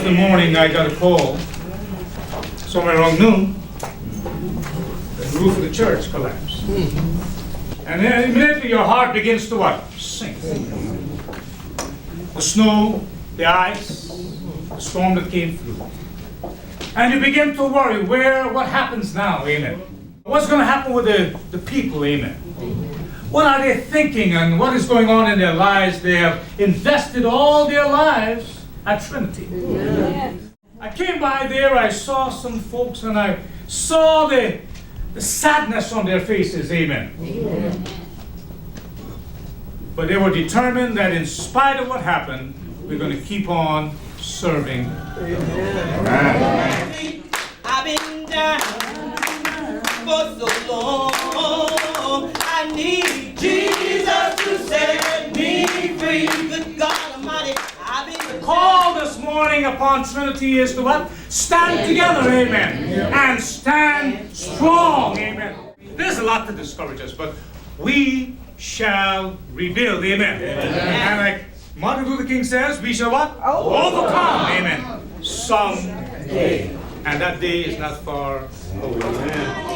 Tuesday morning, I got a call, somewhere around noon, the roof of the church collapsed. And then immediately your heart begins to what? Sink. The snow, the ice, the storm that came through. And you begin to worry, what happens now, amen? What's going to happen with the people, amen? What are they thinking and what is going on in their lives? They have invested all their lives at Trinity. Yeah. I came by there, I saw some folks, and I saw the sadness on their faces, amen. Amen. But they were determined that in spite of what happened, we're going to keep on serving. Amen. I've been down for so long. I need Jesus to set me free. Good God Almighty, I've been The call this morning upon Trinity is to what? Stand together, amen. And stand strong, amen. There's a lot to discourage us, but we shall rebuild, amen. And like Martin Luther King says, we shall what? Overcome, amen. Someday. And that day is not far away.